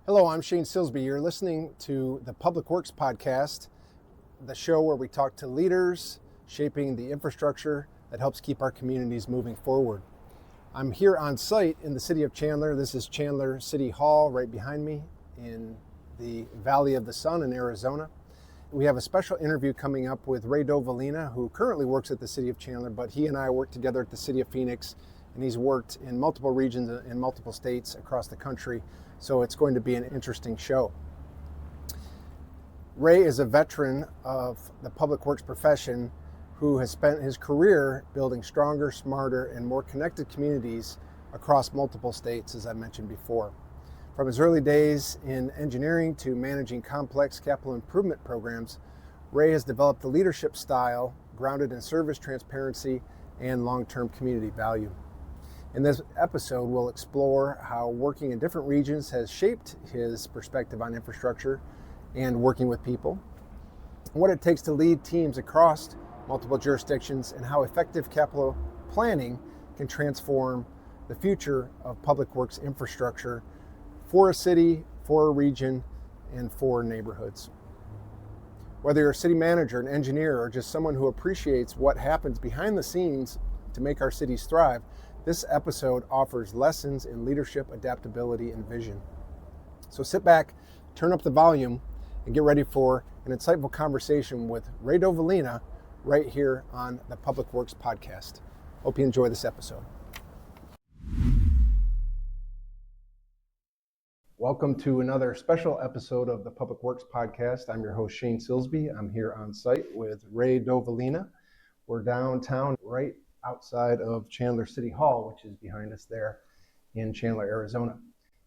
Hello, I'm Shane Silsby. You're listening to the Public Works Podcast, the show where we talk to leaders shaping the infrastructure that helps keep our communities moving forward. I'm here on site in the city of Chandler. This is Chandler City Hall right behind me in the Valley of the Sun in Arizona. We have a special interview coming up with Ray Dovalina, who currently works at the city of Chandler, but he and I work together at the city of Phoenix, and he's worked in multiple regions in multiple states across the country. So it's going to be an interesting show. Ray is a veteran of the public works profession who has spent his career building stronger, smarter, and more connected communities across multiple states, as I mentioned before. From his early days in engineering to managing complex capital improvement programs, Ray has developed a leadership style grounded in service, transparency, and long-term community value. In this episode, we'll explore how working in different regions has shaped his perspective on infrastructure and working with people, what it takes to lead teams across multiple jurisdictions, and how effective capital planning can transform the future of public works infrastructure for a city, for a region, and for neighborhoods. Whether you're a city manager, an engineer, or just someone who appreciates what happens behind the scenes to make our cities thrive, this episode offers lessons in leadership, adaptability, and vision. So sit back, turn up the volume, and get ready for an insightful conversation with Ray Dovalina right here on the Public Works Podcast. Hope you enjoy this episode. Welcome to another special episode of the Public Works Podcast. I'm your host, Shane Silsby. I'm here on site with Ray Dovalina. We're downtown right outside of Chandler City Hall, which is behind us there in Chandler, Arizona.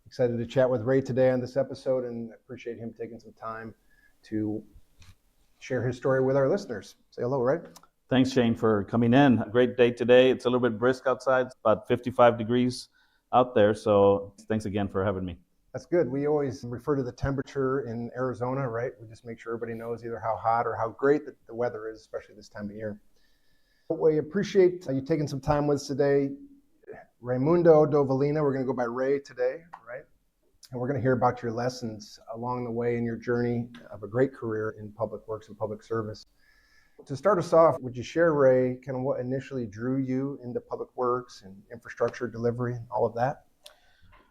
Excited to chat with Ray today on this episode and appreciate him taking some time to share his story with our listeners. Say hello, Ray. Thanks, Shane, for coming in. A great day today. It's a little bit brisk outside. It's about 55 degrees out there. So thanks again for having me. That's good. We always refer to the temperature in Arizona, right? We just make sure everybody knows either how hot or how great the weather is, especially this time of year. We appreciate you taking some time with us today. Raimundo Dovalina, we're going to go by Ray today, right? And we're going to hear about your lessons along the way in your journey of a great career in public works and public service. To start us off, would you share, Ray, kind of what initially drew you into public works and infrastructure delivery and all of that?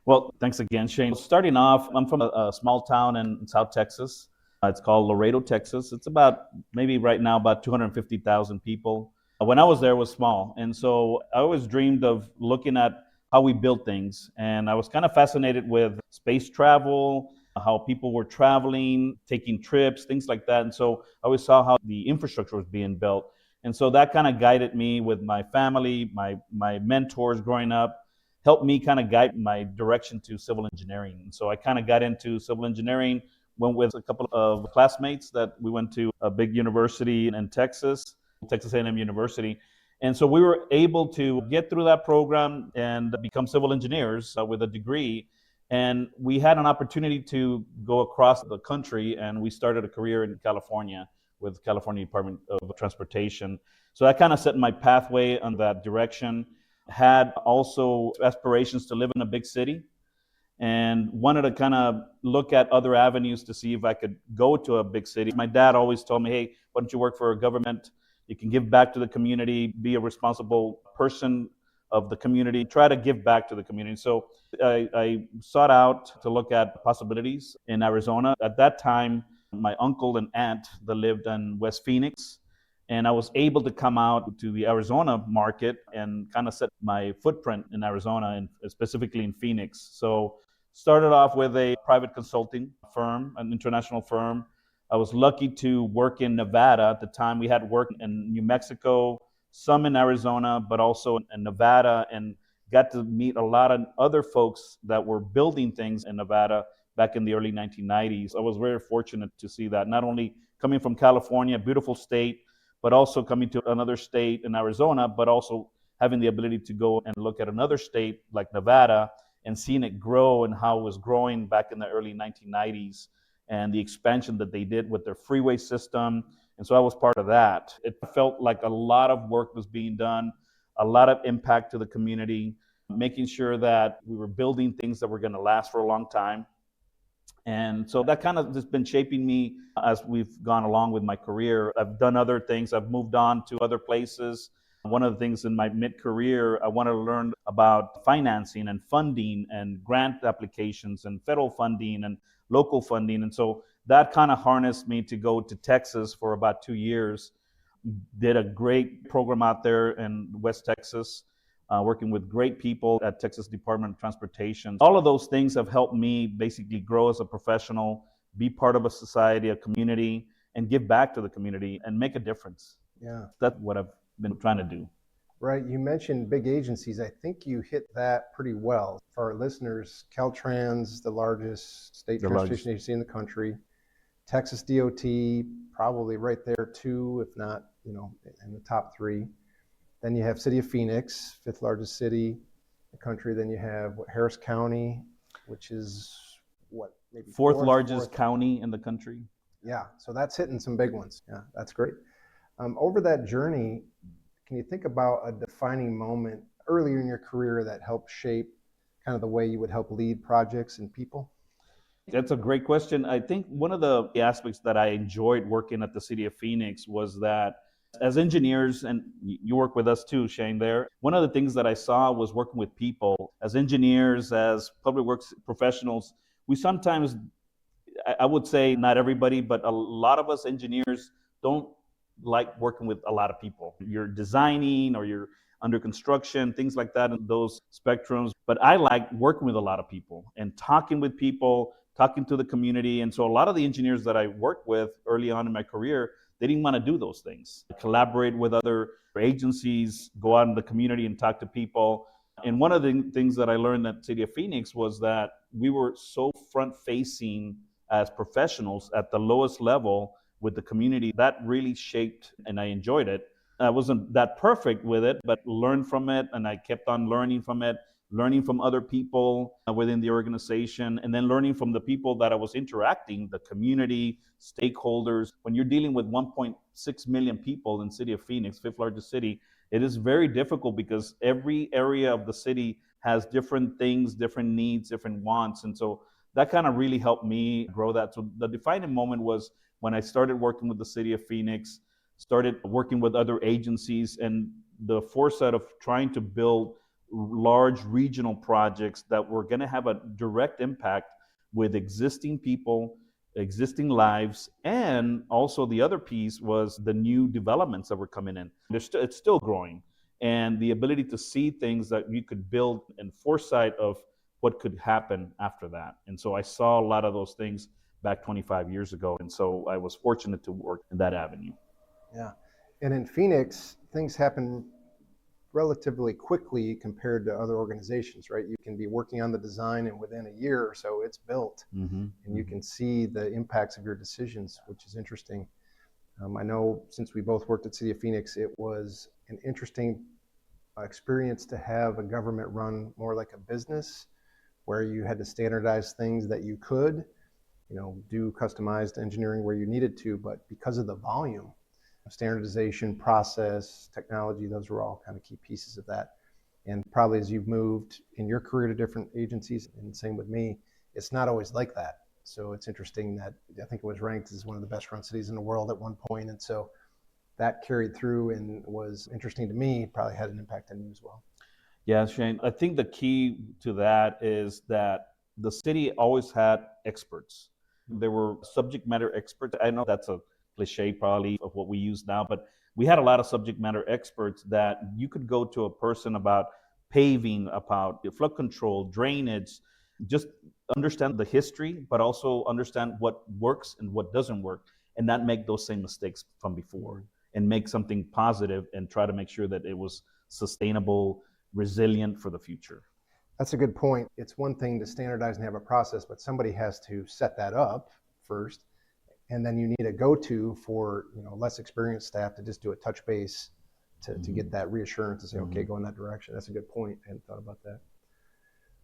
Well, thanks again, Shane. Starting off, I'm from a small town in South Texas. It's called Laredo, Texas. It's about, maybe right now, about 250,000 people. When I was there, it was small. And so I always dreamed of looking at how we build things. And I was kind of fascinated with space travel, how people were traveling, taking trips, things like that. And so I always saw how the infrastructure was being built. And so that kind of guided me with my family, my mentors growing up, helped me kind of guide my direction to civil engineering. And so I kind of got into civil engineering, went with a couple of classmates that we went to a big university in Texas, Texas A&M University. And so we were able to get through that program and become civil engineers with a degree. And we had an opportunity to go across the country, and we started a career in California with California Department of Transportation. So that kind of set my pathway on that direction. Had also aspirations to live in a big city and wanted to kind of look at other avenues to see if I could go to a big city. My dad always told me, hey, why don't you work for a government? You can give back to the community, be a responsible person of the community, try to give back to the community. So I sought out to look at possibilities in Arizona. At that time, my uncle and aunt that lived in West Phoenix, and I was able to come out to the Arizona market and kind of set my footprint in Arizona, and specifically in Phoenix. So started off with a private consulting firm, an international firm. I was lucky to work in Nevada. At the time, we had work in New Mexico, some in Arizona, but also in Nevada, and got to meet a lot of other folks that were building things in Nevada back in the early 1990s. I was very fortunate to see that, not only coming from California, a beautiful state, but also coming to another state in Arizona, but also having the ability to go and look at another state like Nevada and seeing it grow and how it was growing back in the early 1990s and the expansion that they did with their freeway system. And so I was part of that. It felt like a lot of work was being done, a lot of impact to the community, making sure that we were building things that were going to last for a long time. And so that kind of has been shaping me as we've gone along with my career. I've done other things. I've moved on to other places. One of the things in my mid-career, I wanted to learn about financing and funding and grant applications and federal funding and local funding. And so that kind of harnessed me to go to Texas for about 2 years. Did a great program out there in West Texas, working with great people at Texas Department of Transportation. All of those things have helped me basically grow as a professional, be part of a society, a community, and give back to the community and make a difference. Yeah. That's what I've been trying to do. Right. You mentioned big agencies. I think you hit that pretty well. For our listeners, Caltrans, the largest state transportation agency in the country, Texas DOT, probably right there too, if not, in the top three. Then you have City of Phoenix, fifth largest city in the country. Then you have Harris County, which is maybe fourth largest county in the country. Yeah, so that's hitting some big ones. Yeah, that's great. Over that journey, can you think about a defining moment earlier in your career that helped shape kind of the way you would help lead projects and people? That's a great question. I think one of the aspects that I enjoyed working at the City of Phoenix was that as engineers, and you work with us too, Shane, there, one of the things that I saw was working with people. As engineers, as public works professionals, we sometimes, I would say not everybody, but a lot of us engineers don't like working with a lot of people. You're designing or you're under construction, things like that, in those spectrums. But I like working with a lot of people and talking with people, talking to the community. And so a lot of the engineers that I worked with early on in my career, they didn't want to do those things. Collaborate with other agencies, go out in the community and talk to people. And one of the things that I learned at City of Phoenix was that we were so front-facing as professionals at the lowest level with the community. That really shaped, and I enjoyed it. I wasn't that perfect with it, but learned from it, and I kept on learning from it, learning from other people within the organization, and then learning from the people that I was interacting, the community, stakeholders. When you're dealing with 1.6 million people in City of Phoenix, fifth largest city, it is very difficult because every area of the city has different things, different needs, different wants. And so that kind of really helped me grow that. So the defining moment was when I started working with the City of Phoenix, started working with other agencies, and the foresight of trying to build large regional projects that were going to have a direct impact with existing people, existing lives, and also the other piece was the new developments that were coming in. It's still growing, and the ability to see things that you could build and foresight of what could happen after that. And so I saw a lot of those things back 25 years ago, and so I was fortunate to work in that avenue. Yeah, and in Phoenix, things happen relatively quickly compared to other organizations, right? You can be working on the design and within a year or so it's built, and you can see the impacts of your decisions, which is interesting. I know since we both worked at City of Phoenix, it was an interesting experience to have a government run more like a business where you had to standardize things that you could, do customized engineering where you needed to, but because of the volume, standardization, process, technology, those were all kind of key pieces of that. And probably as you've moved in your career to different agencies, and same with me, it's not always like that. So it's interesting that I think it was ranked as one of the best run cities in the world at one point. And so that carried through and was interesting to me, probably had an impact on you as well. Yeah, Shane, I think the key to that is that the city always had experts. There were subject matter experts. I know that's a cliche probably of what we use now, but we had a lot of subject matter experts that you could go to a person about paving, about flood control, drainage, just understand the history, but also understand what works and what doesn't work, and not make those same mistakes from before, and make something positive and try to make sure that it was sustainable, resilient for the future. That's a good point. It's one thing to standardize and have a process, but somebody has to set that up first. And then you need a go-to for less experienced staff to just do a touch base to get that reassurance to say, okay, go in that direction. That's a good point. I hadn't thought about that.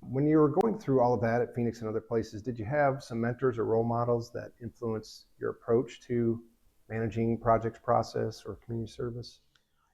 When you were going through all of that at Phoenix and other places, did you have some mentors or role models that influenced your approach to managing projects process or community service?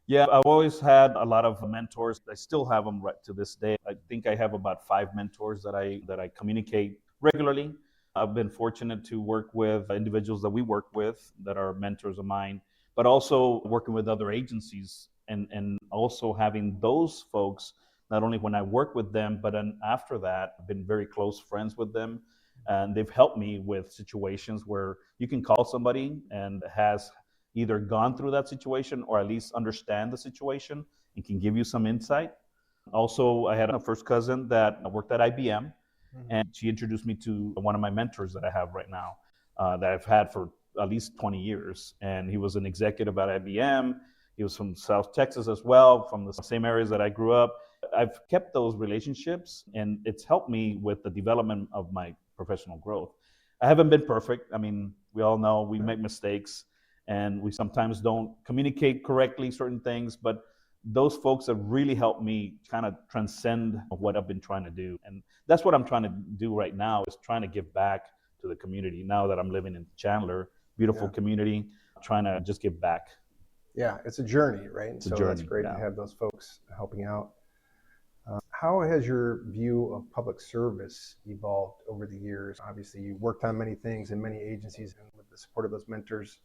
Yeah, I've always had a lot of mentors. I still have them right to this day. I think I have about 5 mentors that I communicate regularly. I've been fortunate to work with individuals that we work with that are mentors of mine, but also working with other agencies and also having those folks, not only when I work with them, but then after that, I've been very close friends with them. And they've helped me with situations where you can call somebody and has either gone through that situation or at least understand the situation and can give you some insight. Also, I had a first cousin that worked at IBM, and she introduced me to one of my mentors that I have right now, that I've had for at least 20 years. And he was an executive at IBM. He was from South Texas as well, from the same areas that I grew up. I've kept those relationships, and it's helped me with the development of my professional growth. I haven't been perfect. I mean, we all know we make mistakes, and we sometimes don't communicate correctly certain things, but those folks have really helped me kind of transcend what I've been trying to do. And that's what I'm trying to do right now, is trying to give back to the community now that I'm living in Chandler, beautiful community, trying to just give back. Yeah, it's a journey, right? It's a so journey, that's great yeah. to have those folks helping out. How has your view of public service evolved over the years? Obviously, you worked on many things in many agencies, and with the support of those mentors,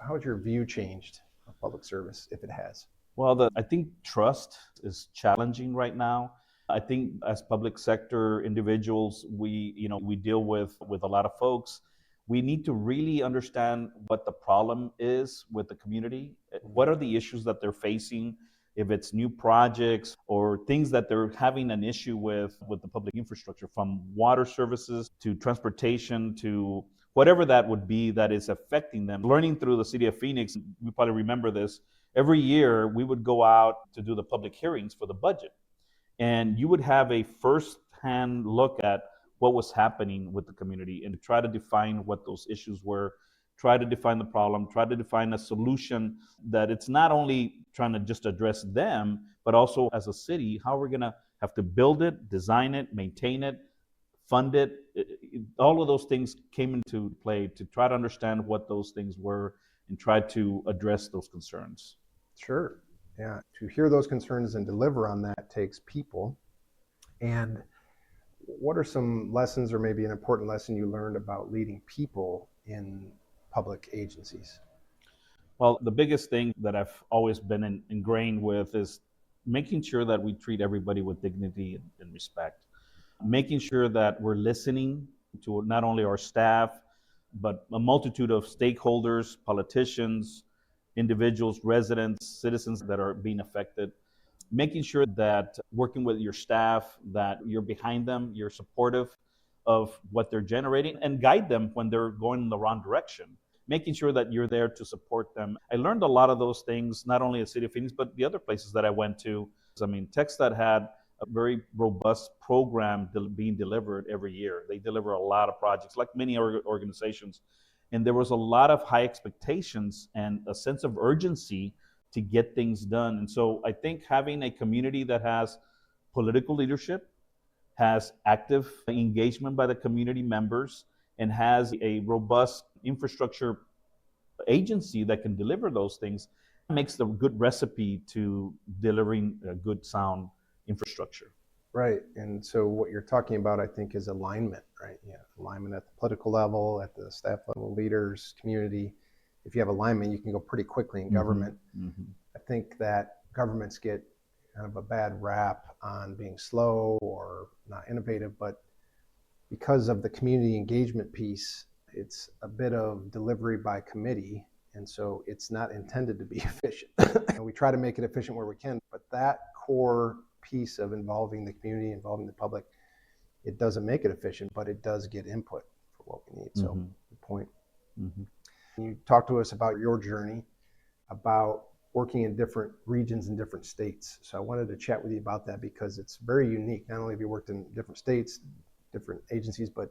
how has your view changed of public service, if it has? Well, I think trust is challenging right now. I think as public sector individuals, we deal with a lot of folks. We need to really understand what the problem is with the community. What are the issues that they're facing? If it's new projects or things that they're having an issue with the public infrastructure, from water services to transportation to whatever that would be that is affecting them. Learning through the city of Phoenix, we probably remember this. Every year we would go out to do the public hearings for the budget, and you would have a first-hand look at what was happening with the community and try to define what those issues were, try to define the problem, try to define a solution that it's not only trying to just address them, but also as a city, how we're going to have to build it, design it, maintain it, fund it. All of those things came into play to try to understand what those things were and try to address those concerns. Sure. Yeah. To hear those concerns and deliver on that takes people. And what are some lessons, or maybe an important lesson you learned about leading people in public agencies? Well, the biggest thing that I've always been ingrained with is making sure that we treat everybody with dignity and respect. Making sure that we're listening to not only our staff, but a multitude of stakeholders, politicians, individuals, residents, citizens that are being affected. Making sure that working with your staff, that you're behind them, you're supportive of what they're generating, and guide them when they're going in the wrong direction. Making sure that you're there to support them. I learned a lot of those things, not only at City of Phoenix, but the other places that I went to. I mean, TxDOT had a very robust program being delivered every year. They deliver a lot of projects, like many organizations. And there was a lot of high expectations and a sense of urgency to get things done. And so I think having a community that has political leadership, has active engagement by the community members, and has a robust infrastructure agency that can deliver those things makes the good recipe to delivering a good, sound infrastructure. Right. And so what you're talking about, I think, is alignment, right? Yeah. Alignment at the political level, at the staff level, leaders, community. If you have alignment, you can go pretty quickly in government. Mm-hmm. I think that governments get kind of a bad rap on being slow or not innovative, but because of the community engagement piece, it's a bit of delivery by committee. And so it's not intended to be efficient. And we try to make it efficient where we can, but that core piece of involving the community, involving the public, it doesn't make it efficient, but it does get input for what we need. So good point. You talked to us about your journey, about working in different regions and different states. So I wanted to chat with you about that because it's very unique. Not only have you worked in different states, different agencies, but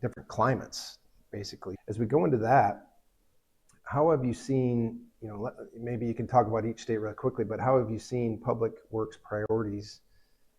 different climates, basically. As we go into that, how have you seen, maybe you can talk about each state really quickly, but how have you seen public works priorities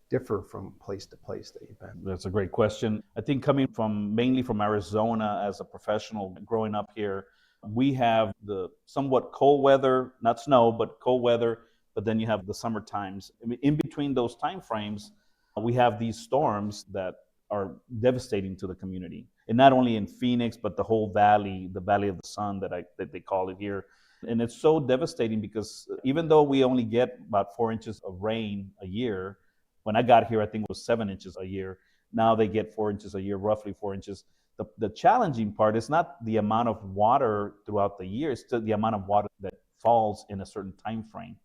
differ from place to place that you've been? That's a great question. I think coming mainly from Arizona as a professional growing up here, we have the somewhat cold weather, not snow, but cold weather, but then you have the summer times. I mean, in between those time frames, we have these storms that are devastating to the community. And not only in Phoenix, but the whole valley, the Valley of the Sun that they call it here. And it's so devastating because even though we only get about 4 inches of rain a year, when I got here, I think it was 7 inches a year. Now they get 4 inches a year, roughly 4 inches. The challenging part is not the amount of water throughout the year, it's the amount of water that falls in a certain time frame.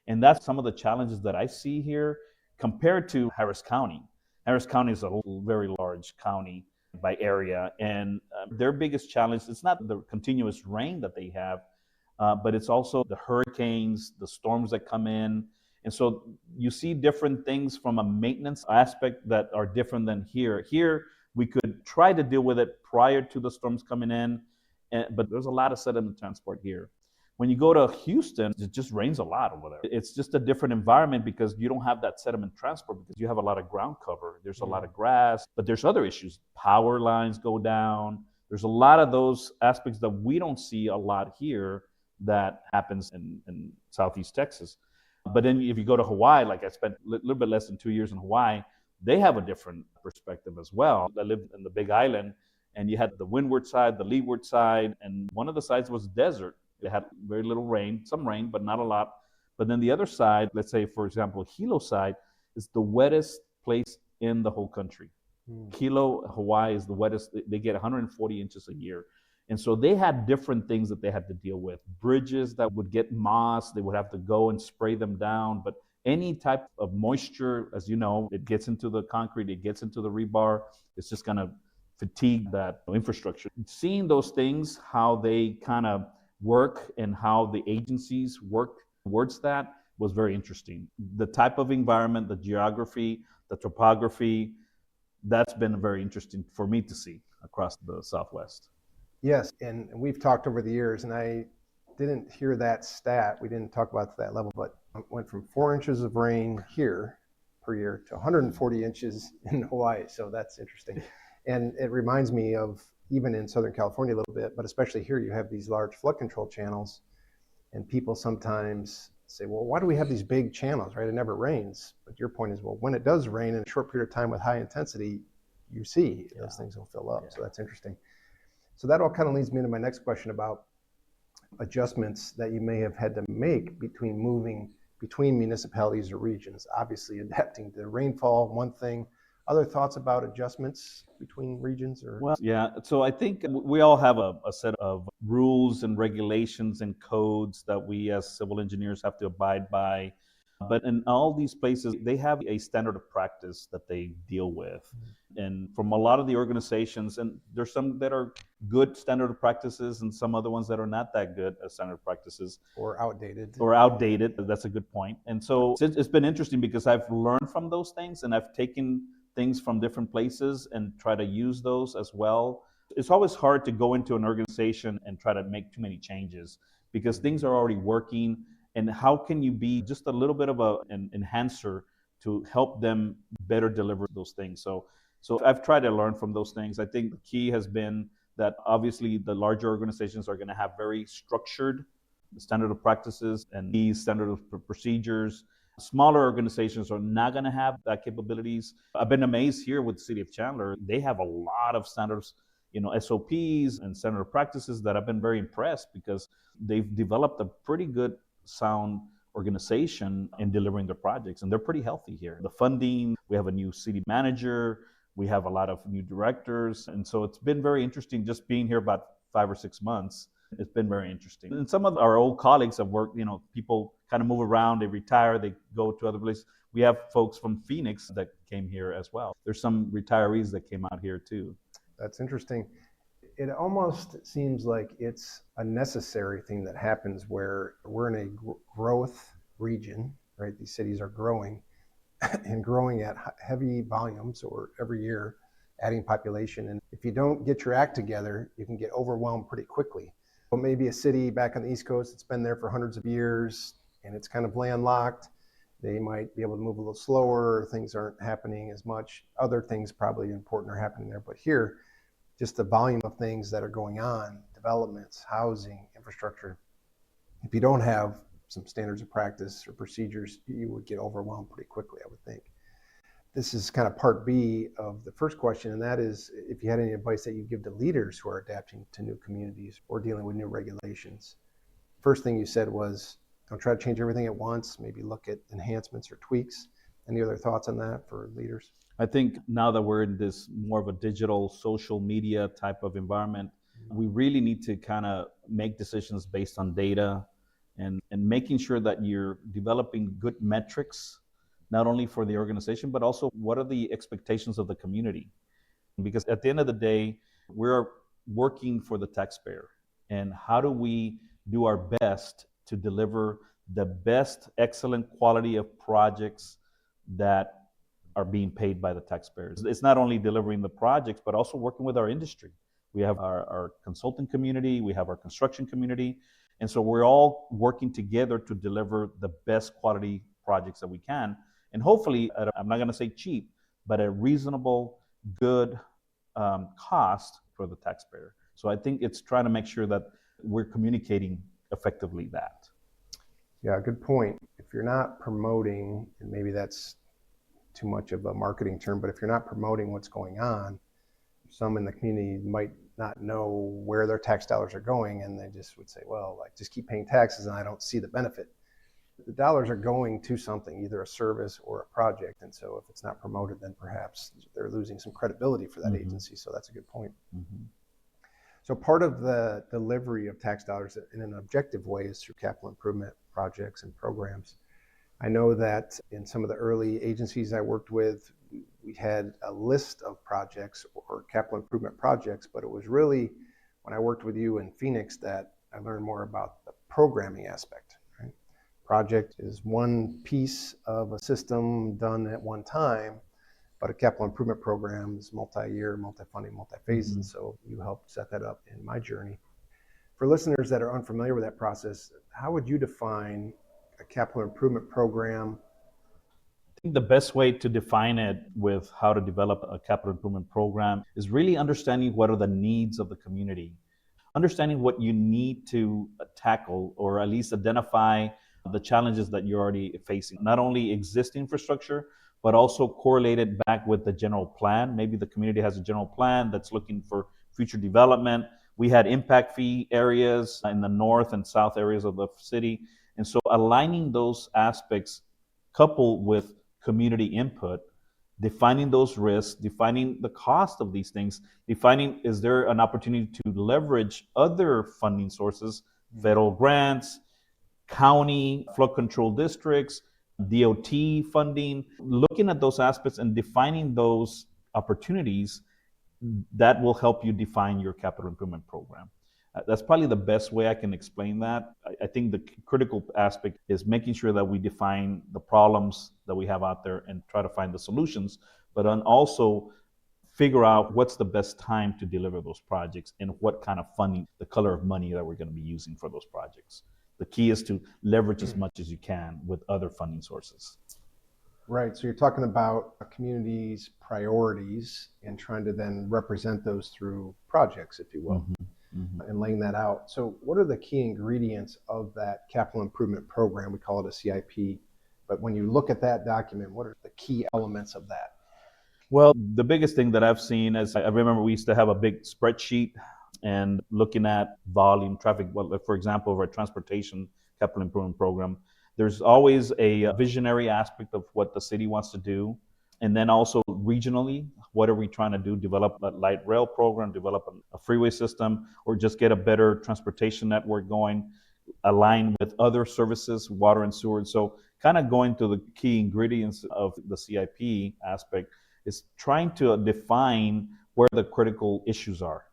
And that's some of the challenges that I see here compared to Harris County. Harris County is a very large county by area, and their biggest challenge is not the continuous rain that they have, but it's also the hurricanes, the storms that come in. And so you see different things from a maintenance aspect that are different than here. Here, we could try to deal with it prior to the storms coming in, but there's a lot of sediment transport here. When you go to Houston, it just rains a lot over there. It's just a different environment because you don't have that sediment transport because you have a lot of ground cover. There's a lot of grass, but there's other issues. Power lines go down. There's a lot of those aspects that we don't see a lot here that happens in Southeast Texas. But then if you go to Hawaii, like I spent a little bit less than 2 years in Hawaii, they have a different perspective as well. I lived in the Big Island, and you had the windward side, the leeward side, and one of the sides was desert. It had very little rain, some rain, but not a lot. But then the other side, let's say, for example, Hilo side, is the wettest place in the whole country. Hilo, Hawaii is the wettest. They get 140 inches a year. And so they had different things that they had to deal with. Bridges that would get moss, they would have to go and spray them down. But any type of moisture, as you know, it gets into the concrete, it gets into the rebar, it's just going to fatigue that infrastructure. Seeing those things, how they kind of work and how the agencies work towards that was very interesting. The type of environment, the geography, the topography, that's been very interesting for me to see across the Southwest. Yes, and we've talked over the years, and I didn't hear that stat. We didn't talk about that level, but it went from 4 inches of rain here per year to 140 inches in Hawaii. So that's interesting. And it reminds me of even in Southern California a little bit, but especially here, you have these large flood control channels, and people sometimes say, well, why do we have these big channels, right? It never rains. But your point is, well, when it does rain in a short period of time with high intensity, you see those things will fill up. So that's interesting. So that all kind of leads me into my next question about adjustments that you may have had to make between moving between municipalities or regions. Obviously, adapting to rainfall, one thing. Other thoughts about adjustments between regions? Or Well, yeah. So I think we all have a set of rules and regulations and codes that we as civil engineers have to abide by. But in all these places, they have a standard of practice that they deal with. And from a lot of the organizations, and there's some that are good standard of practices and some other ones that are not that good as standard practices. Or outdated. Or outdated. That's a good point. And so it's been interesting because I've learned from those things and I've taken things from different places and try to use those as well. It's always hard to go into an organization and try to make too many changes because things are already working. And how can you be just a little bit of an enhancer to help them better deliver those things? So I've tried to learn from those things. I think the key has been that obviously the larger organizations are going to have very structured standard of practices and these standard of procedures. Smaller organizations are not going to have that capabilities. I've been amazed here with the city of Chandler. They have a lot of standards, SOPs and standard of practices that I've been very impressed because they've developed a pretty good sound organization in delivering their projects, and they're pretty healthy here. The funding, we have a new city manager, we have a lot of new directors, and so it's been very interesting just being here about 5 or 6 months. It's been very interesting. And some of our old colleagues have worked, people kind of move around, they retire, they go to other places. We have folks from Phoenix that came here as well. There's some retirees that came out here too. That's interesting. It almost seems like it's a necessary thing that happens where we're in a growth region, right? These cities are growing and growing at heavy volumes or every year, adding population. And if you don't get your act together, you can get overwhelmed pretty quickly. Well, maybe a city back on the East Coast that's been there for hundreds of years and it's kind of landlocked. They might be able to move a little slower. Things aren't happening as much. Other things probably important are happening there. But here, just the volume of things that are going on, developments, housing, infrastructure. If you don't have some standards of practice or procedures, you would get overwhelmed pretty quickly, I would think. This is kind of part B of the first question, and that is if you had any advice that you give to leaders who are adapting to new communities or dealing with new regulations. First thing you said was don't try to change everything at once, maybe look at enhancements or tweaks. Any other thoughts on that for leaders? I think now that we're in this more of a digital social media type of environment, we really need to kind of make decisions based on data and making sure that you're developing good metrics, not only for the organization, but also what are the expectations of the community. Because at the end of the day, we're working for the taxpayer. And how do we do our best to deliver the best, excellent quality of projects that are being paid by the taxpayers? It's not only delivering the projects, but also working with our industry. We have our consulting community, we have our construction community, and so we're all working together to deliver the best quality projects that we can. And hopefully, I'm not going to say cheap, but a reasonable, good cost for the taxpayer. So I think it's trying to make sure that we're communicating effectively that. Yeah, good point. If you're not promoting, and maybe that's too much of a marketing term, but if you're not promoting what's going on, some in the community might not know where their tax dollars are going, and they just would say, well, like, just keep paying taxes and I don't see the benefit. The dollars are going to something, either a service or a project, and so if it's not promoted, then perhaps they're losing some credibility for that agency. So that's a good point. So part of the delivery of tax dollars in an objective way is through capital improvement projects and programs. I know that in some of the early agencies I worked with, we had a list of projects or capital improvement projects, but it was really when I worked with you in Phoenix that I learned more about the programming aspect. Right? Project is one piece of a system done at one time, but a capital improvement program is multi-year, multi-funding, multi-phase, and so you helped set that up in my journey. For listeners that are unfamiliar with that process, how would you define a capital improvement program? I think the best way to define it with how to develop a capital improvement program is really understanding what are the needs of the community, understanding what you need to tackle or at least identify the challenges that you're already facing, not only existing infrastructure, but also correlated back with the general plan. Maybe the community has a general plan that's looking for future development. We had impact fee areas in the north and south areas of the city. And so aligning those aspects coupled with community input, defining those risks, defining the cost of these things, defining is there an opportunity to leverage other funding sources, federal grants, county flood control districts, DOT funding, looking at those aspects and defining those opportunities that will help you define your capital improvement program. That's probably the best way I can explain that. I think the critical aspect is making sure that we define the problems that we have out there and try to find the solutions, but then also figure out what's the best time to deliver those projects and what kind of funding, the color of money that we're going to be using for those projects. The key is to leverage as much as you can with other funding sources. Right, so you're talking about a community's priorities and trying to then represent those through projects, if you will, and laying that out. So what are the key ingredients of that capital improvement program? We call it a CIP, but when you look at that document, what are the key elements of that? Well, the biggest thing that I've seen is I remember we used to have a big spreadsheet and looking at volume, traffic. Well, for example, of our transportation capital improvement program, there's always a visionary aspect of what the city wants to do. And then also regionally, what are we trying to do? Develop a light rail program, develop a freeway system, or just get a better transportation network going, align with other services, water and sewer. So kind of going to the key ingredients of the CIP aspect is trying to define where the critical issues are.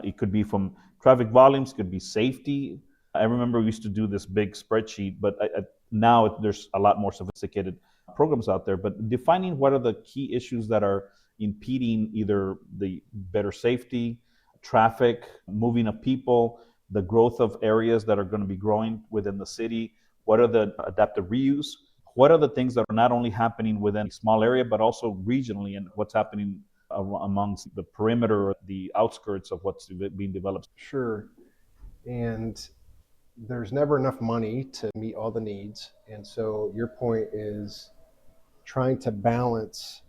It could be from traffic volumes, could be safety. I remember we used to do this big spreadsheet, but now there's a lot more sophisticated programs out there. But defining what are the key issues that are impeding either the better safety, traffic, moving of people, the growth of areas that are going to be growing within the city, what are the adaptive reuse, what are the things that are not only happening within a small area, but also regionally, and what's happening amongst the perimeter, the outskirts of what's being developed. Sure. And there's never enough money to meet all the needs. And so your point is trying to balance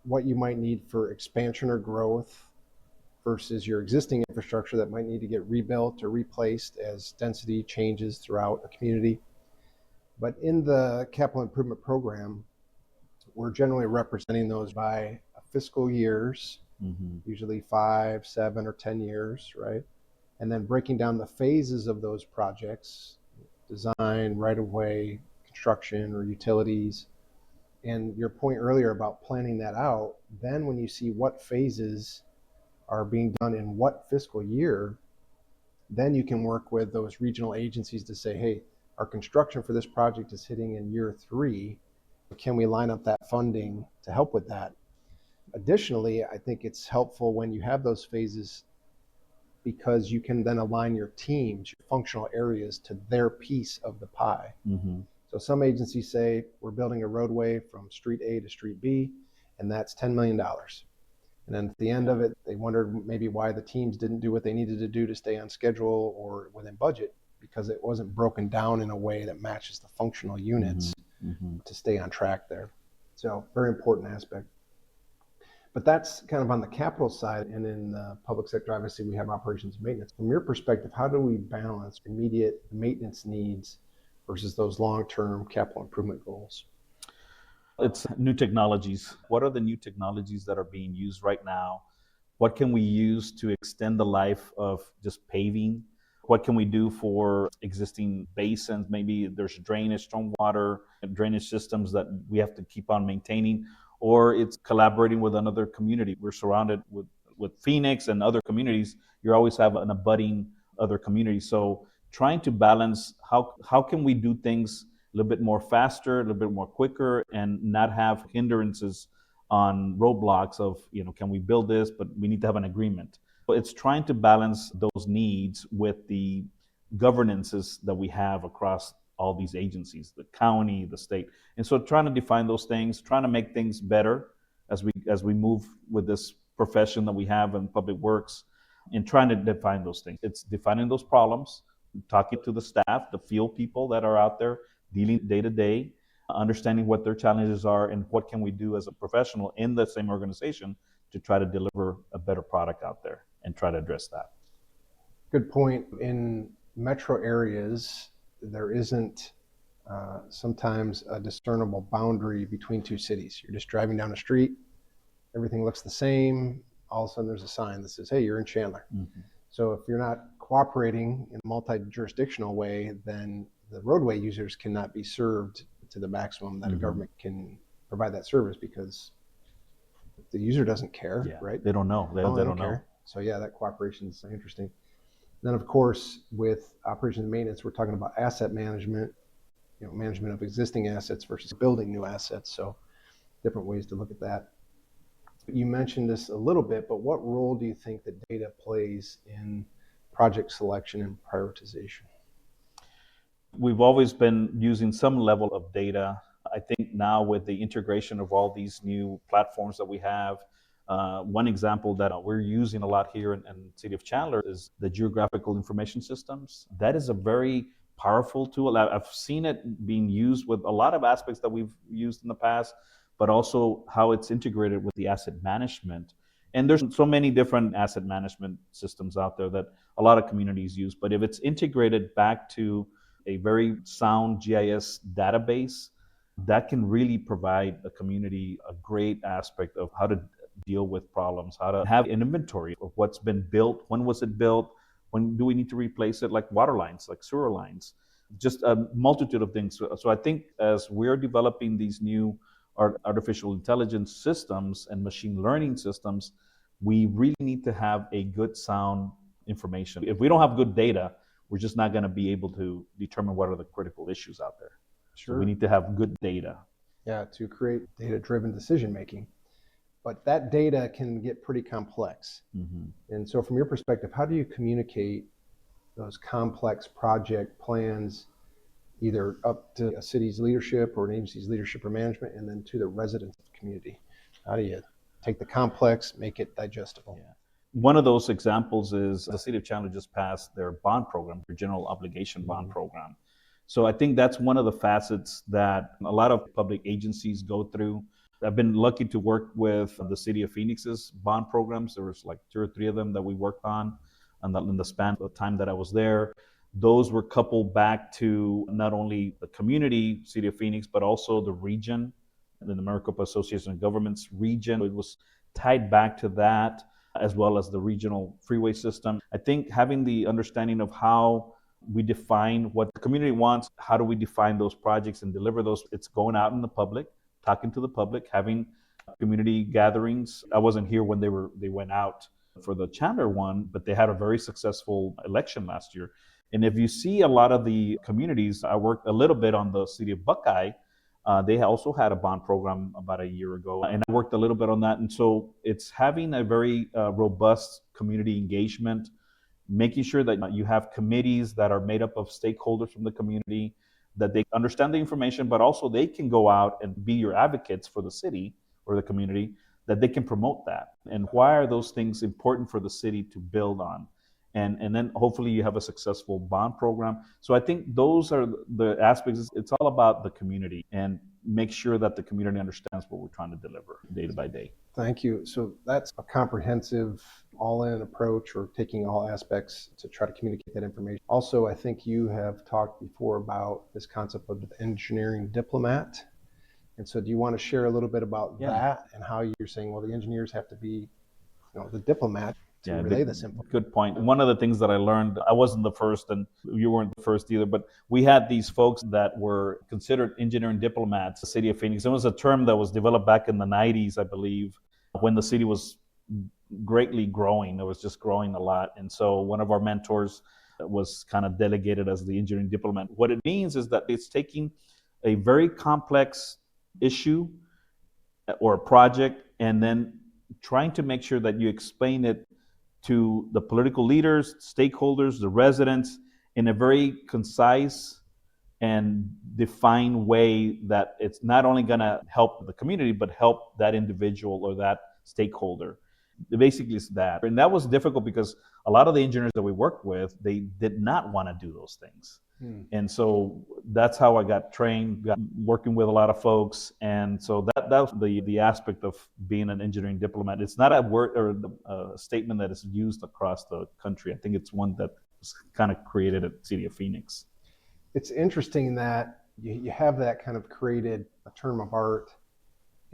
what you might need for expansion or growth versus your existing infrastructure that might need to get rebuilt or replaced as density changes throughout a community. But in the capital improvement program, we're generally representing those by fiscal years, usually 5, 7, or 10 years, right? And then breaking down the phases of those projects, design, right-of-way, construction, or utilities. And your point earlier about planning that out, then when you see what phases are being done in what fiscal year, then you can work with those regional agencies to say, hey, our construction for this project is hitting in year 3. Can we line up that funding to help with that? Additionally, I think it's helpful when you have those phases because you can then align your teams, your functional areas to their piece of the pie. So some agencies say we're building a roadway from street A to street B, and that's $10 million. And then at the end of it, they wondered maybe why the teams didn't do what they needed to do to stay on schedule or within budget, because it wasn't broken down in a way that matches the functional units to stay on track there. So very important aspect. But that's kind of on the capital side. And in the public sector, obviously, we have operations and maintenance. From your perspective, how do we balance immediate maintenance needs versus those long-term capital improvement goals? It's new technologies. What are the new technologies that are being used right now? What can we use to extend the life of just paving? What can we do for existing basins? Maybe there's drainage, stormwater, drainage systems that we have to keep on maintaining, or it's collaborating with another community. We're surrounded with Phoenix and other communities. You always have an abutting other community. So trying to balance how can we do things a little bit more faster, a little bit more quicker, and not have hindrances on roadblocks of, can we build this, but we need to have an agreement. It's trying to balance those needs with the governances that we have across all these agencies, the county, the state. And so trying to define those things, trying to make things better as we move with this profession that we have in public works, and trying to define those things. It's defining those problems, talking to the staff, the field people that are out there, dealing day to day, understanding what their challenges are and what can we do as a professional in the same organization to try to deliver a better product out there and try to address that. Good point. In metro areas, there isn't sometimes a discernible boundary between two cities. You're just driving down a street, everything looks the same. All of a sudden there's a sign that says, hey, you're in Chandler. So if you're not cooperating in a multi-jurisdictional way, then the roadway users cannot be served to the maximum that a government can provide that service, because the user doesn't care, right? They don't know. They don't know. So yeah, that cooperation is interesting. Then of course, with operations and maintenance, we're talking about asset management, management of existing assets versus building new assets. So different ways to look at that. You mentioned this a little bit, but what role do you think that data plays in project selection and prioritization? We've always been using some level of data. I think now with the integration of all these new platforms that we have, one example that we're using a lot here in the city of Chandler is the geographical information systems. That is a very powerful tool. I've seen it being used with a lot of aspects that we've used in the past, but also how it's integrated with the asset management. And there's so many different asset management systems out there that a lot of communities use. But if it's integrated back to a very sound GIS database, that can really provide a community a great aspect of how to deal with problems, how to have an inventory of what's been built, when was it built, when do we need to replace it, like water lines, like sewer lines, just a multitude of things. So I think as we're developing these new artificial intelligence systems and machine learning systems, we really need to have a good sound information. If we don't have good data, we're just not going to be able to determine what are the critical issues out there. Sure. So we need to have good data. Yeah, to create data-driven decision-making. But that data can get pretty complex. And so from your perspective, how do you communicate those complex project plans either up to a city's leadership or an agency's leadership or management, and then to the residents of the community? How do you take the complex, make it digestible? Yeah. One of those examples is the city of Chandler just passed their bond program, their general obligation bond program. So I think that's one of the facets that a lot of public agencies go through. I've been lucky to work with the city of Phoenix's bond programs. There was like 2 or 3 of them that we worked on in the span of time that I was there. Those were coupled back to not only the community, city of Phoenix, but also the region, the Maricopa Association of Governments region. It was tied back to that, as well as the regional freeway system. I think having the understanding of how we define what the community wants, how do we define those projects and deliver those, it's going out in the public, talking to the public, having community gatherings. I wasn't here when they went out for the Chandler one, but they had a very successful election last year. And if you see a lot of the communities, I worked a little bit on the city of Buckeye. They also had a bond program about a year ago, and I worked a little bit on that. And so it's having a very robust community engagement, making sure that you have committees that are made up of stakeholders from the community, that they understand the information, but also they can go out and be your advocates for the city or the community, that they can promote that. And why are those things important for the city to build on? And then hopefully you have a successful bond program. So I think those are the aspects. It's all about the community and make sure that the community understands what we're trying to deliver day by day. Thank you. So that's a comprehensive, all-in approach, or taking all aspects to try to communicate that information. Also, I think you have talked before about this concept of the engineering diplomat. And so do you want to share a little bit about that and how you're saying, well, the engineers have to be, the diplomat to relay this info? Good point. One of the things that I learned, I wasn't the first and you weren't the first either, but we had these folks that were considered engineering diplomats, the city of Phoenix. It was a term that was developed back in the 90s, I believe, when the city was greatly growing. It was just growing a lot. And so one of our mentors was kind of delegated as the engineering diplomat. What it means is that it's taking a very complex issue or a project and then trying to make sure that you explain it to the political leaders, stakeholders, the residents in a very concise and defined way that it's not only going to help the community, but help that individual or that stakeholder. Basically, it's that. And that was difficult because a lot of the engineers that we worked with, they did not want to do those things. And so that's how I got trained, working with a lot of folks. And so that was the aspect of being an engineering diplomat. It's not a word or a statement that is used across the country. I think it's one that was kind of created at the city of Phoenix. It's interesting that you have that kind of created a term of art,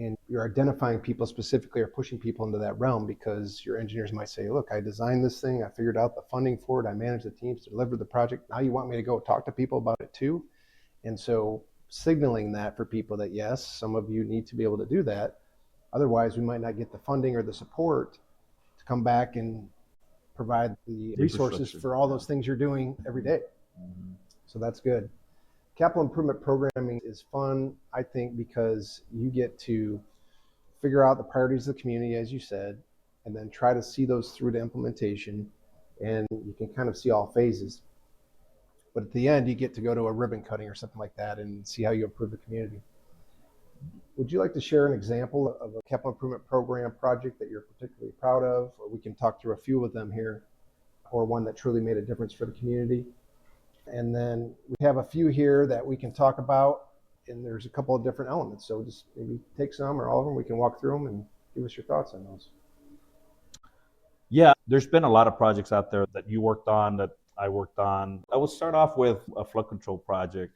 and you're identifying people specifically or pushing people into that realm, because your engineers might say, look, I designed this thing, I figured out the funding for it, I managed the teams to deliver the project. Now you want me to go talk to people about it too? And so signaling that for people that, yes, some of you need to be able to do that. Otherwise, we might not get the funding or the support to come back and provide the resources for all those things you're doing every day. So that's good. Capital improvement programming is fun, I think, because you get to figure out the priorities of the community, as you said, and then try to see those through to implementation, and you can kind of see all phases. But at the end, you get to go to a ribbon cutting or something like that and see how you improve the community. Would you like to share an example of a capital improvement program project that you're particularly proud of? Or we can talk through a few of them here, or one that truly made a difference for the community. And then we have a few here that we can talk about, and there's a couple of different elements. So just maybe take some or all of them. We can walk through them and give us your thoughts on those. Yeah, there's been a lot of projects out there that you worked on, that I worked on. I will start off with a flood control project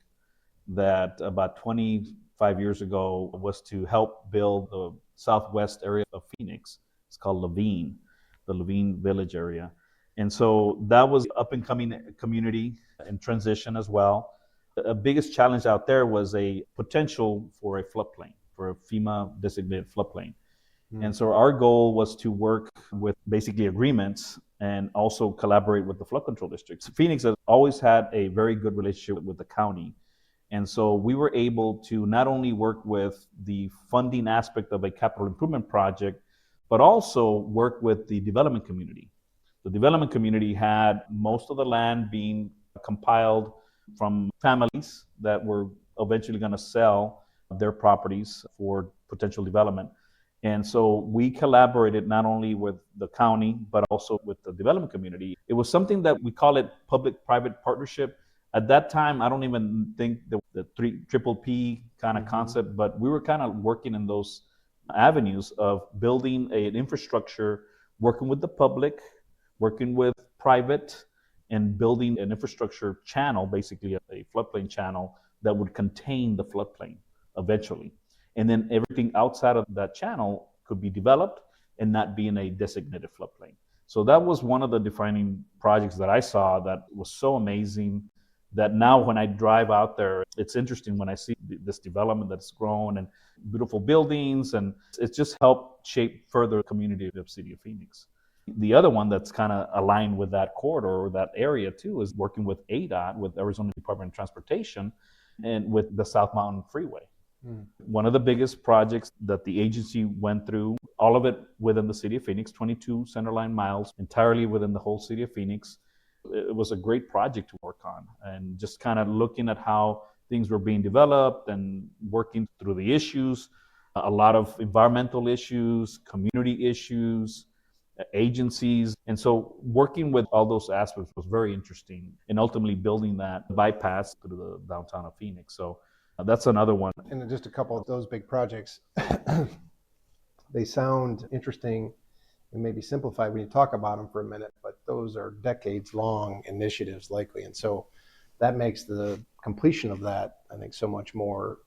that about 25 years ago was to help build the southwest area of Phoenix. It's called Laveen, the Laveen village area. And so that was up and coming community in transition as well. The biggest challenge out there was a potential for a floodplain, for a FEMA designated floodplain. And so our goal was to work with basically agreements and also collaborate with the flood control districts. Phoenix has always had a very good relationship with the county. And so we were able to not only work with the funding aspect of a capital improvement project, but also work with the development community. The development community had most of the land being compiled from families that were eventually going to sell their properties for potential development. And so we collaborated not only with the county, but also with the development community. It was something that we call it public-private partnership. At that time, I don't even think the triple P kind of concept, but we were kind of working in those avenues of building an infrastructure, working with the public, working with private, and building an infrastructure channel, basically a floodplain channel that would contain the floodplain eventually. And then everything outside of that channel could be developed and not be in a designated floodplain. So that was one of the defining projects that I saw that was so amazing that now when I drive out there, it's interesting when I see this development that's grown and beautiful buildings, and it's just helped shape further the community of the city of Phoenix. The other one that's kind of aligned with that corridor or that area too is working with ADOT, with Arizona Department of Transportation, and with the South Mountain Freeway. One of the biggest projects that the agency went through, all of it within the city of Phoenix, 22 centerline miles, entirely within the whole city of Phoenix. It was a great project to work on, and just kind of looking at how things were being developed and working through the issues, a lot of environmental issues, community issues, agencies. And so working with all those aspects was very interesting, and ultimately building that bypass through the downtown of Phoenix. So that's another one. And just a couple of those big projects, they sound interesting and maybe simplified when you talk about them for a minute, but those are decades long initiatives likely. And so that makes the completion of that, I think, so much more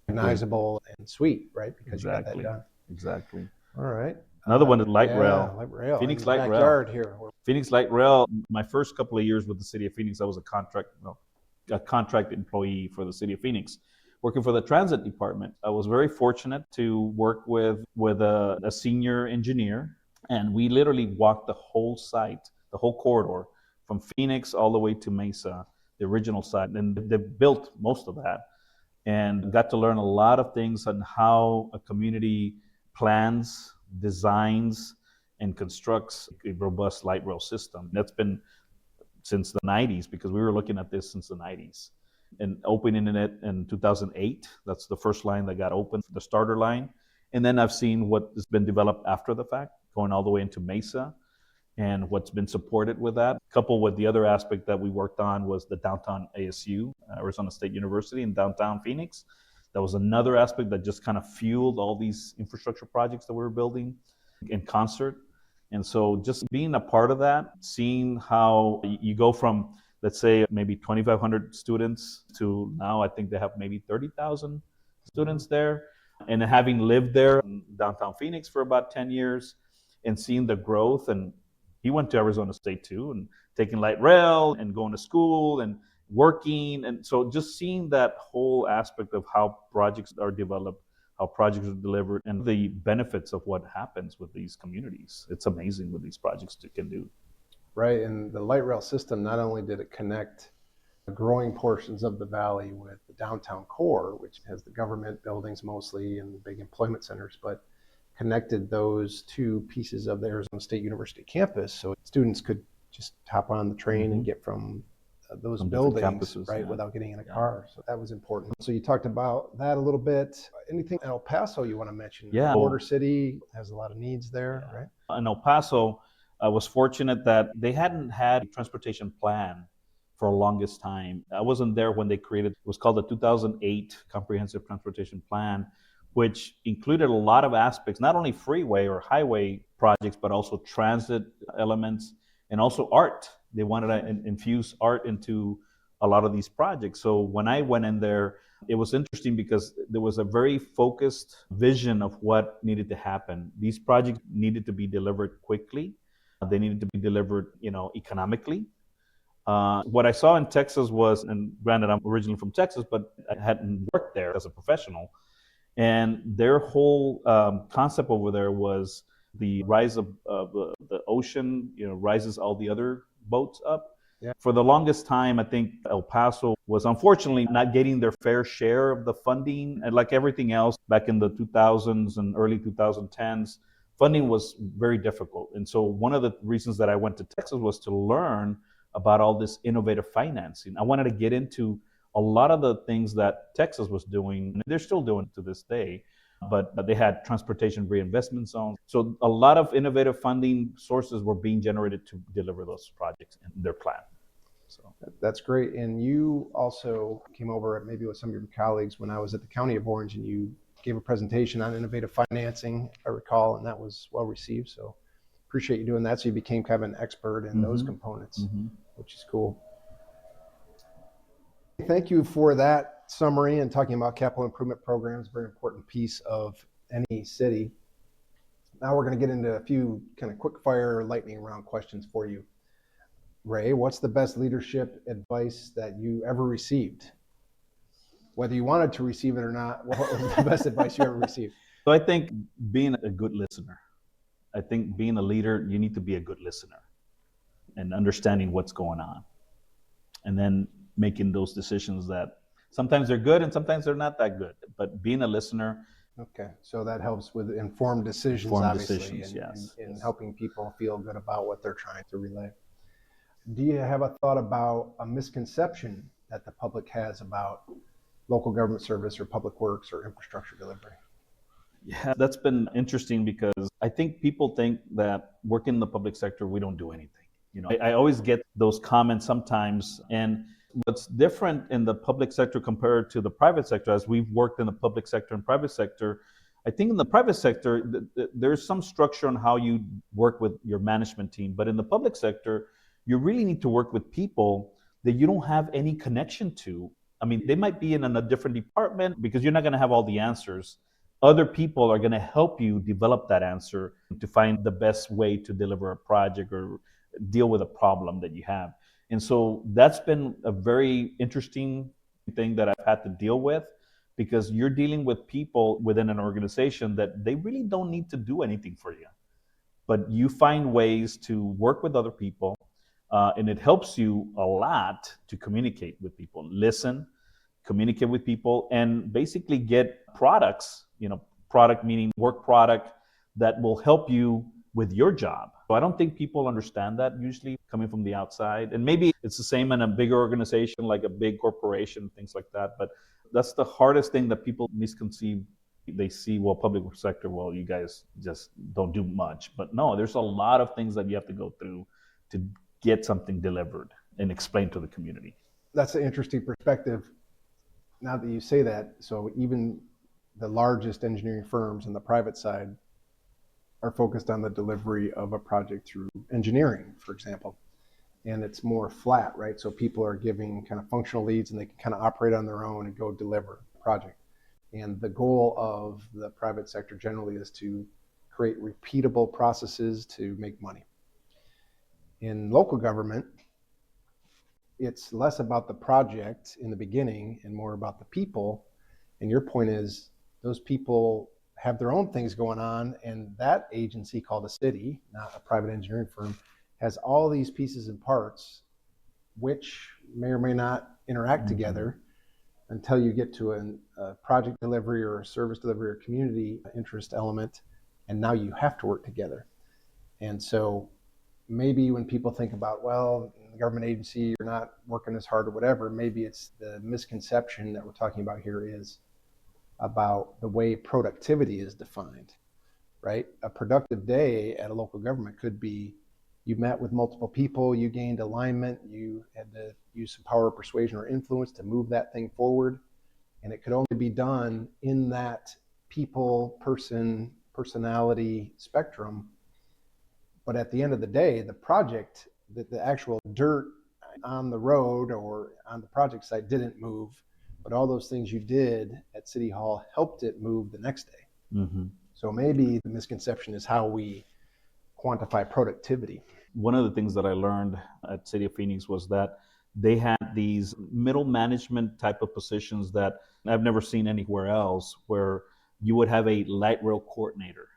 recognizable and sweet, right? Because you got that done. Exactly. All right. Another one is light rail. Light rail. Phoenix Light Rail. Backyard here. Phoenix Light Rail. My first couple of years with the city of Phoenix, I was a contract employee for the city of Phoenix, working for the transit department. I was very fortunate to work with a senior engineer, and we literally walked the whole site, the whole corridor, from Phoenix all the way to Mesa, the original site, and they built most of that, and got to learn a lot of things on how a community plans, designs, and constructs a robust light rail system. That's been since the 90s, because we were looking at this since the 90s. And opening it in 2008, that's the first line that got opened, the starter line. And then I've seen what has been developed after the fact, going all the way into Mesa, and what's been supported with that. Coupled with the other aspect that we worked on was the downtown ASU, Arizona State University in downtown Phoenix. That was another aspect that just kind of fueled all these infrastructure projects that we were building in concert. And so just being a part of that, seeing how you go from, let's say, maybe 2,500 students to now I think they have maybe 30,000 students there. And having lived there in downtown Phoenix for about 10 years and seeing the growth, and he went to Arizona State too, and taking light rail and going to school and working. And so just seeing that whole aspect of how projects are developed, how projects are delivered, and the benefits of what happens with these communities. It's amazing what these projects can do. Right, and the light rail system, not only did it connect growing portions of the valley with the downtown core, which has the government buildings mostly and big employment centers, but connected those two pieces of the Arizona State University campus, so students could just hop on the train and get from those buildings, campuses, right, without getting in a car. So that was important. So you talked about that a little bit. Anything in El Paso you want to mention? Yeah. Border city has a lot of needs there, right? In El Paso, I was fortunate that they hadn't had a transportation plan for the longest time. I wasn't there when they created, it was called the 2008 Comprehensive Transportation Plan, which included a lot of aspects, not only freeway or highway projects, but also transit elements and also art. They wanted to infuse art into a lot of these projects. So when I went in there, it was interesting because there was a very focused vision of what needed to happen. These projects needed to be delivered quickly. They needed to be delivered, economically. What I saw in Texas was, and granted, I'm originally from Texas, but I hadn't worked there as a professional. And their whole concept over there was the rise of the ocean, rises all the other boats up. Yeah. For the longest time, I think El Paso was unfortunately not getting their fair share of the funding. And like everything else back in the 2000s and early 2010s, funding was very difficult. And so one of the reasons that I went to Texas was to learn about all this innovative financing. I wanted to get into a lot of the things that Texas was doing, and they're still doing to this day, but they had transportation reinvestment zones. So a lot of innovative funding sources were being generated to deliver those projects in their plan. So That's great. And you also came over maybe with some of your colleagues when I was at the County of Orange, and you gave a presentation on innovative financing, I recall, and that was well received. So appreciate you doing that. So you became kind of an expert in those components, which is cool. Thank you for that summary and talking about capital improvement programs, very important piece of any city. Now we're going to get into a few kind of quick fire lightning round questions for you. Ray, what's the best leadership advice that you ever received? Whether you wanted to receive it or not, what was the best advice you ever received? So I think being a good listener. I think being a leader, you need to be a good listener and understanding what's going on. And then making those decisions that sometimes they're good and sometimes they're not that good. But being a listener. Okay, so that helps with informed decisions, obviously, yes. and helping people feel good about what they're trying to relay. Do you have a thought about a misconception that the public has about local government service or public works or infrastructure delivery? Yeah, that's been interesting because I think people think that working in the public sector, we don't do anything. I always get those comments sometimes. And what's different in the public sector compared to the private sector, as we've worked in the public sector and private sector, I think in the private sector, there's some structure on how you work with your management team. But in the public sector, you really need to work with people that you don't have any connection to. I mean, they might be in a different department because you're not going to have all the answers. Other people are going to help you develop that answer to find the best way to deliver a project or deal with a problem that you have. And so that's been a very interesting thing that I've had to deal with, because you're dealing with people within an organization that they really don't need to do anything for you. But you find ways to work with other people, and it helps you a lot to communicate with people, listen, communicate with people, and basically get products, product meaning work product that will help you with your job. So I don't think people understand that usually coming from the outside. And maybe it's the same in a bigger organization, like a big corporation, things like that. But that's the hardest thing that people misconceive. They see, well, public sector, well, you guys just don't do much. But no, there's a lot of things that you have to go through to get something delivered and explain to the community. That's an interesting perspective. Now that you say that, so even the largest engineering firms on the private side are focused on the delivery of a project through engineering, for example. And it's more flat, right? So people are giving kind of functional leads and they can kind of operate on their own and go deliver the project. And the goal of the private sector generally is to create repeatable processes to make money. In local government, it's less about the project in the beginning and more about the people. And your point is those people have their own things going on, and that agency called a city, not a private engineering firm, has all these pieces and parts which may or may not interact together until you get to a project delivery or a service delivery or community interest element, and now you have to work together. And so maybe when people think about, well, in the government agency, you're not working as hard or whatever, maybe it's the misconception that we're talking about here is about the way productivity is defined, right? A productive day at a local government could be you met with multiple people, you gained alignment, you had to use some power of persuasion or influence to move that thing forward. And it could only be done in that personality spectrum. But at the end of the day, the project, the actual dirt on the road or on the project site didn't move, but all those things you did at City Hall helped it move the next day. So maybe the misconception is how we quantify productivity. One of the things that I learned at City of Phoenix was that they had these middle management type of positions that I've never seen anywhere else, where you would have a light rail coordinator,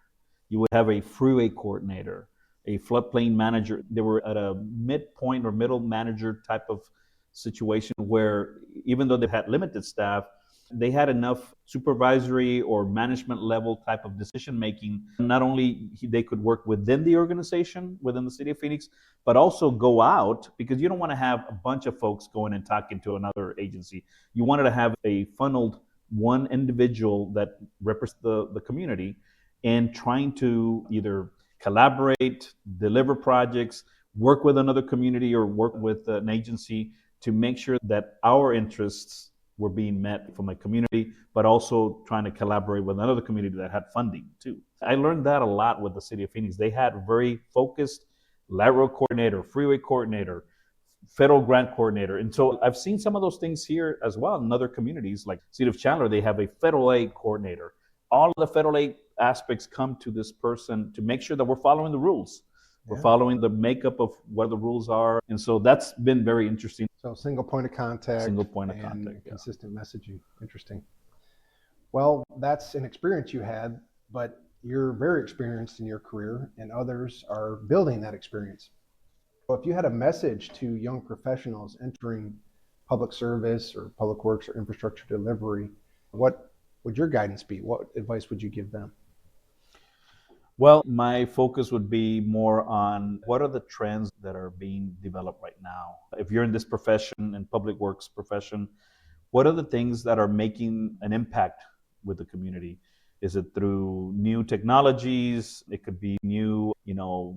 you would have a freeway coordinator, a floodplain manager. They were at a midpoint or middle manager type of situation where even though they had limited staff, they had enough supervisory or management level type of decision making. Not only they could work within the organization, within the city of Phoenix, but also go out, because you don't want to have a bunch of folks going and talking to another agency. You wanted to have a funneled one individual that represents the community and trying to either collaborate, deliver projects, work with another community or work with an agency to make sure that our interests were being met from a community, but also trying to collaborate with another community that had funding too. I learned that a lot with the city of Phoenix. They had very focused lateral coordinator, freeway coordinator, federal grant coordinator. And so I've seen some of those things here as well in other communities, like City of Chandler, they have a federal aid coordinator. All of the federal aid aspects come to this person to make sure that we're following the rules. We're following the makeup of what the rules are. And so that's been very interesting. So single point of contact. Single point of and contact, yeah. consistent messaging. Interesting. Well, that's an experience you had, but you're very experienced in your career and others are building that experience. Well, if you had a message to young professionals entering public service or public works or infrastructure delivery, what would your guidance be? What advice would you give them? Well, my focus would be more on what are the trends that are being developed right now. If you're in this profession, in public works profession, what are the things that are making an impact with the community? Is it through new technologies? It could be new,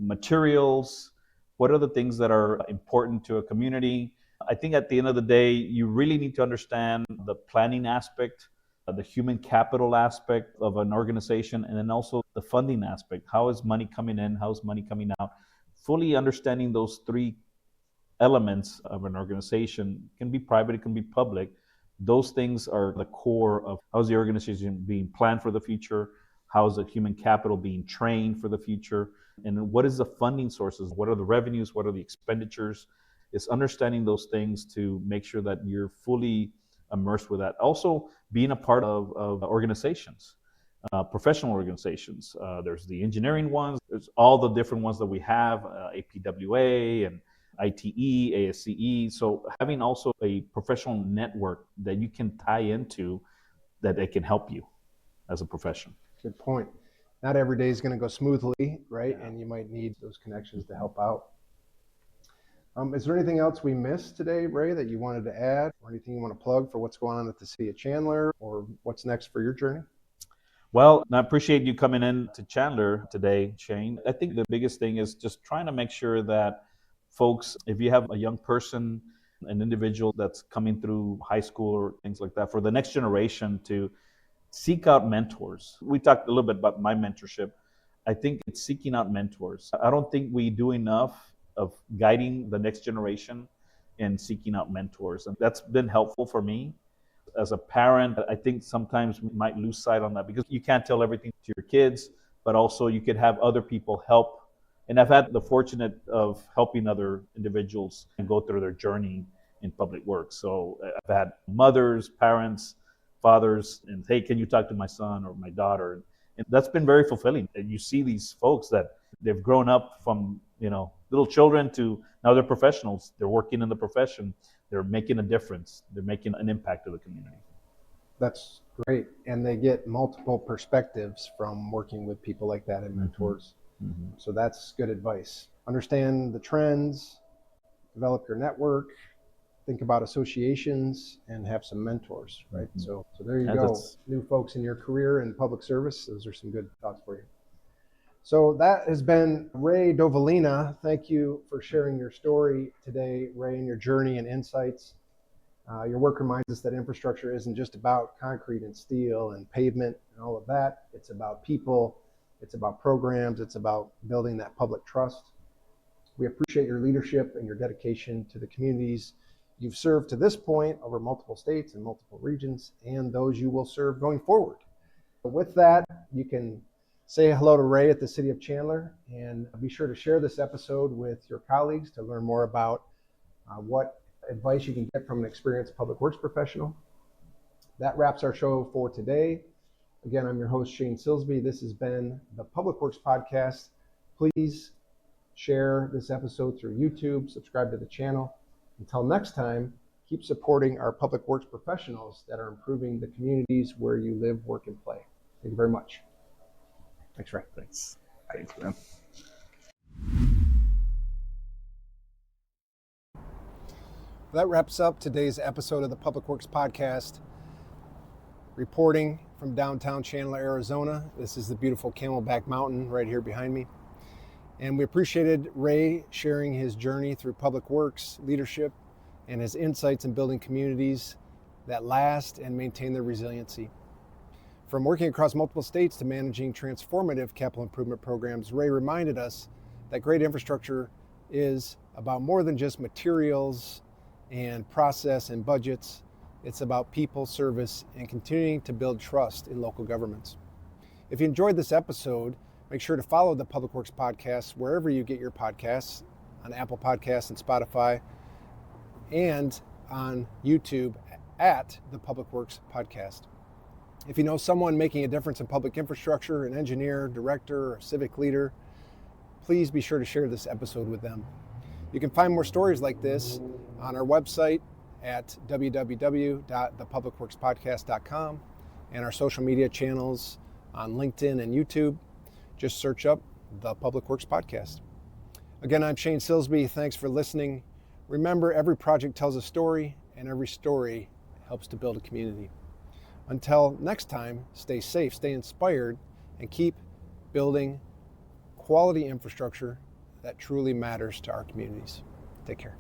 materials. What are the things that are important to a community? I think at the end of the day, you really need to understand the planning aspect, the human capital aspect of an organization, and then also the funding aspect. How is money coming in? How is money coming out? Fully understanding those three elements of an organization, it can be private, it can be public. Those things are the core of how's the organization being planned for the future, how is the human capital being trained for the future, and what is the funding sources, what are the revenues, what are the expenditures. It's understanding those things to make sure that you're fully immersed with that. Also, being a part of organizations, professional organizations. There's the engineering ones, there's all the different ones that we have, APWA and ITE, ASCE. So having also a professional network that you can tie into that it can help you as a profession. Good point. Not every day is going to go smoothly, right? Yeah. And you might need those connections to help out. Is there anything else we missed today, Ray, that you wanted to add, or anything you want to plug for what's going on at the City of Chandler, or what's next for your journey? Well, I appreciate you coming in to Chandler today, Shane. I think the biggest thing is just trying to make sure that folks, if you have a young person, an individual that's coming through high school or things like that, for the next generation to seek out mentors. We talked a little bit about my mentorship. I think it's seeking out mentors. I don't think we do enough of guiding the next generation and seeking out mentors. And that's been helpful for me. As a parent, I think sometimes we might lose sight on that because you can't tell everything to your kids, but also you could have other people help. And I've had the fortunate of helping other individuals and go through their journey in public works. So I've had mothers, parents, fathers, and hey, can you talk to my son or my daughter? And that's been very fulfilling. And you see these folks that they've grown up from, little children to now they're professionals. They're working in the profession. They're making a difference. They're making an impact to the community. That's great. And they get multiple perspectives from working with people like that and mentors. Mm-hmm. So that's good advice. Understand the trends, develop your network, think about associations, and have some mentors, right? Mm-hmm. So there you go. New folks in your career in public service. Those are some good thoughts for you. So that has been Ray Dovalina. Thank you for sharing your story today, Ray, and your journey and insights. Your work reminds us that infrastructure isn't just about concrete and steel and pavement and all of that. It's about people. It's about programs. It's about building that public trust. We appreciate your leadership and your dedication to the communities you've served to this point over multiple states and multiple regions, and those you will serve going forward. With that, you can say hello to Ray at the City of Chandler, and be sure to share this episode with your colleagues to learn more about what advice you can get from an experienced public works professional. That wraps our show for today. Again, I'm your host, Shane Silsby. This has been the Public Works Podcast. Please share this episode through YouTube, subscribe to the channel. Until next time, keep supporting our public works professionals that are improving the communities where you live, work, and play. Thank you very much. Thanks, Ray. Thanks, man. That wraps up today's episode of the Public Works Podcast. Reporting from downtown Chandler, Arizona. This is the beautiful Camelback Mountain right here behind me. And we appreciated Ray sharing his journey through public works, leadership, and his insights in building communities that last and maintain their resiliency. From working across multiple states to managing transformative capital improvement programs, Ray reminded us that great infrastructure is about more than just materials and process and budgets. It's about people, service, and continuing to build trust in local governments. If you enjoyed this episode, make sure to follow the Public Works Podcast wherever you get your podcasts, on Apple Podcasts and Spotify, and on YouTube at the Public Works Podcast. If you know someone making a difference in public infrastructure, an engineer, director, or civic leader, please be sure to share this episode with them. You can find more stories like this on our website at www.thepublicworkspodcast.com and our social media channels on LinkedIn and YouTube. Just search up the Public Works Podcast. Again, I'm Shane Silsby. Thanks for listening. Remember, every project tells a story, and every story helps to build a community. Until next time, stay safe, stay inspired, and keep building quality infrastructure that truly matters to our communities. Take care.